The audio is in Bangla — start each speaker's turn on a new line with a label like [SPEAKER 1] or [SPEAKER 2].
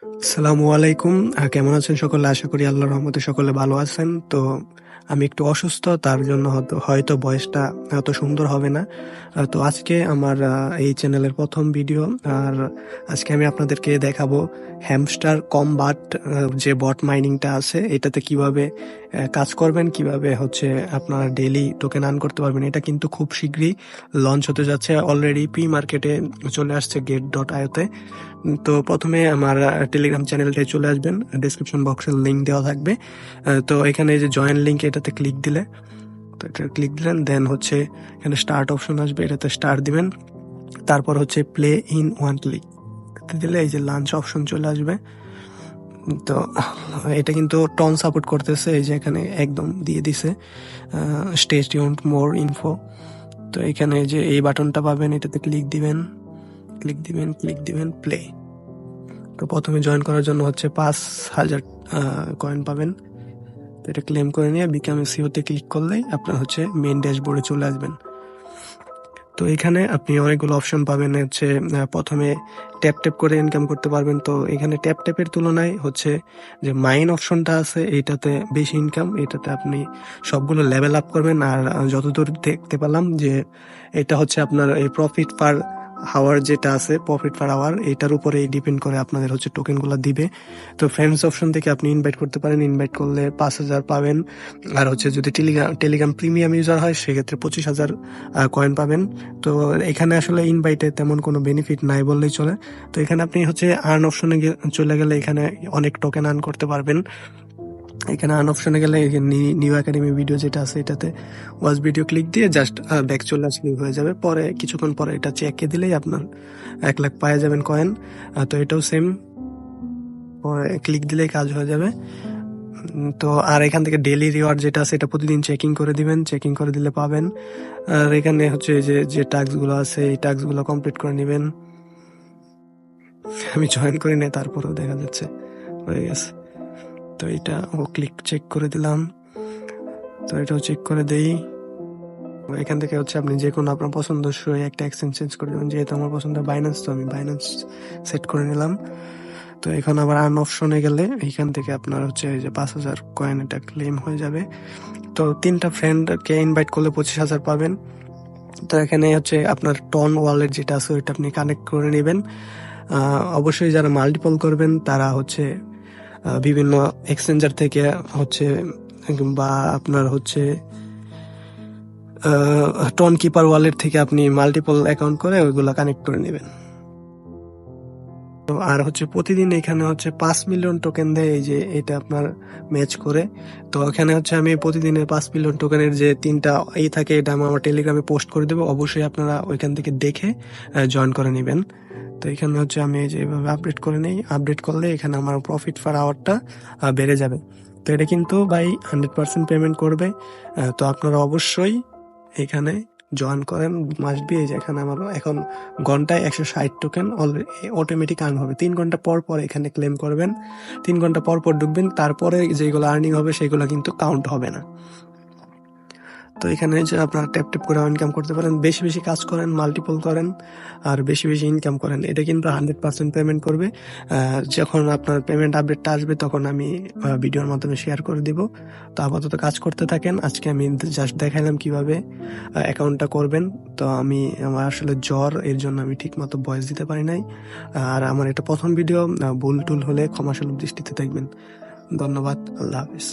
[SPEAKER 1] আসসালামু আলাইকুম। কেমন আছেন সকলে? আশা করি আল্লাহর রহমতে সকলে ভালো আছেন। তো আমি একটু অসুস্থ, তার জন্য হয়তো ভয়েসটা এত সুন্দর হবে না। তো আজকে আমার এই চ্যানেলের ১ম ভিডিও। আর আজকে আমি আপনাদেরকে দেখাবো হ্যামস্টার কমবাট যে বট মাইনিংটা আছে এটাতে কিভাবে কাজ করবেন, কিভাবে হচ্ছে আপনারা ডেইলি টোকেন আর্ন করতে পারবেন। এটা কিন্তু খুব শীঘ্রই লঞ্চ হতে যাচ্ছে। অলরেডি প্রি মার্কেটে চলে আসছে get.io তে। তো প্রথমে আমার টেলিগ্রাম চ্যানেলটায় চলে আসবেন, ডিসক্রিপশন বক্সের লিঙ্ক দেওয়া থাকবে। তো এখানে এই যে জয়েন লিঙ্ক, এটাতে ক্লিক দিলে, তো এটা ক্লিক দিলেন, দেন হচ্ছে এখানে স্টার্ট অপশন আসবে, এটাতে স্টার্ট দিবেন। তারপর হচ্ছে প্লে ইন ওয়ান ক্লিক দিলে এই যে লাঞ্চ অপশন চলে আসবে। তো এটা কিন্তু টন সাপোর্ট করতেছে, এই যে এখানে একদম দিয়ে দিছে স্টে টিউনড মোর ইনফো। তো এখানে যে এই বাটনটা পাবেন, এটাতে ক্লিক দিবেন, ক্লিক দিবেন প্লে। তো প্রথমে জয়েন করার জন্য হচ্ছে ৫,০০০ কয়েন পাবেন। তো এটা ক্লেম করে নিয়ে বিকাম সিওতে ক্লিক করলেই আপনার হচ্ছে মেইন ড্যাশবোর্ডে চলে আসবেন। তো এখানে আপনি অনেকগুলো অপশন পাবেন। হচ্ছে প্রথমে ট্যাপ করে ইনকাম করতে পারবেন। তো এখানে ট্যাপের তুলনায় হচ্ছে যে মাইন অপশনটা আছে এইটাতে বেশি ইনকাম, এটাতে আপনি সবগুলো লেভেল আপ করবেন। আর যতদূর দেখতে পেলাম যে এটা হচ্ছে আপনার এই প্রফিট পার হাওয়ার যেটা আছে, প্রফিট পার আওয়ার, এটার উপরে ডিপেন্ড করে আপনাদের হচ্ছে টোকেনগুলো দিবে। তো ফ্রেন্ডস অপশন থেকে আপনি ইনভাইট করতে পারেন, ইনভাইট করলে ৫,০০০ পাবেন। আর হচ্ছে যদি টেলিগ্রাম প্রিমিয়াম ইউজার হয় সেক্ষেত্রে ২৫,০০০ কয়েন পাবেন। তো এখানে আসলে ইনভাইটে তেমন কোনো বেনিফিট নাই বললেই চলে। তো এখানে আপনি হচ্ছে আর্ন অপশনে চলে গেলে এখানে অনেক টোকেন আর্ন করতে পারবেন। এখানে আর্ন অপশনে গেলে নিউ একাডেমি ভিডিও যেটা আছে এটাতে ওয়াচ ভিডিও ক্লিক দিয়ে জাস্ট ব্যাক চলে আসলেই হয়ে যাবে। পরে কিছুক্ষণ পরে এটা চেকে দিলেই আপনার ১,০০,০০০ পাওয়া যাবেন কয়েন। তো এটাও সেম, পরে ক্লিক দিলেই কাজ হয়ে যাবে। তো আর এখান থেকে ডেইলি রিওয়ার্ড যেটা আছে এটা প্রতিদিন চেকিং করে দিবেন, চেকিং করে দিলে পাবেন। আর এখানে হচ্ছে যে টাস্কগুলো আছে এই টাস্কগুলো কমপ্লিট করে নেবেন। আমি জয়েন করি নাই, তারপরেও দেখা যাচ্ছে হয়ে গেছে। তো এটা ক্লিক চেক করে দিলাম। তো এটাও চেক করে দেই। এখান থেকে হচ্ছে আপনি যে কোনো আপনার পছন্দসই একটা এক্সচেঞ্জ চেঞ্জ করে দেবেন। যেহেতু আমার পছন্দ বাইন্যান্স, তো আমি বাইন্যান্স সেট করে নিলাম। তো এখন আবার আর্ন অপশনে গেলে এইখান থেকে আপনার হচ্ছে যে ৫,০০০ কয়েন এটা ক্লেম হয়ে যাবে। তো ৩টা ফ্রেন্ডকে ইনভাইট করলে ২৫,০০০ পাবেন। তো এখানে হচ্ছে আপনার টন ওয়ালেট যেটা আছে ওইটা আপনি কানেক্ট করে নেবেন। অবশ্যই যারা মাল্টিপল করবেন তারা হচ্ছে বিভিন্ন এক্সচেঞ্জার থেকে হচ্ছে, বা আপনার হচ্ছে টন কিপার ওয়ালেট থেকে আপনি মাল্টিপল অ্যাকাউন্ট করে ওইগুলা কানেক্ট করে নেবেন। তো আর হচ্ছে প্রতিদিন এখানে হচ্ছে ৫ মিলিয়ন টোকেন দেয়, এই যে এটা আপনার ম্যাচ করে। তো এখানে হচ্ছে আমি প্রতিদিনের ৫ মিলিয়ন টোকেনের যে ৩টা থাকে এটা আমি আমার টেলিগ্রামে পোস্ট করে দেবো। অবশ্যই আপনারা ওইখান থেকে দেখে জয়েন করে নেবেন। তো এখানে হচ্ছে আমি এই যে এভাবে আপডেট করে নেই, আপডেট করলে এখানে আমার প্রফিট পার আওয়ারটা বেড়ে যাবে। তো এটা কিন্তু ভাই 100% পেমেন্ট করবে। তো আপনারা অবশ্যই এখানে জয়েন করেন, মাস্ট বি। এই যে এখানে আমার এখন ঘন্টায় ১৬০ টোকেন অটোমেটিক আর্ন হবে। ৩ ঘন্টা পর পর এখানে ক্লেম করবেন, ৩ ঘন্টা পর পর ঢুকবেন, তারপরে যেগুলো আর্নিং হবে সেগুলো কিন্তু কাউন্ট হবে না। তো এখানে যে আপনারা ট্যাপ করে ইনকাম করতে পারেন, বেশি বেশি কাজ করেন, মাল্টিপল করেন, আর বেশি বেশি ইনকাম করেন, এটা কিন্তু 100% পেমেন্ট করবে। যখন আপনার পেমেন্ট আপডেটটা আসবে তখন আমি ভিডিওর মাধ্যমে শেয়ার করে দিব। তো আপাতত কাজ করতে থাকেন। আজকে আমি জাস্ট দেখাইলাম কিভাবে অ্যাকাউন্টটা করবেন। তো আমার আসলে জ্বর, এর জন্য আমি ঠিক মতো ভয়েস দিতে পারি নাই। আর আমার এটা প্রথম ভিডিও, ভুল টুল হলে ক্ষমাসুলভ দৃষ্টিতে দেখবেন। ধন্যবাদ, আল্লাহ হাফিজ।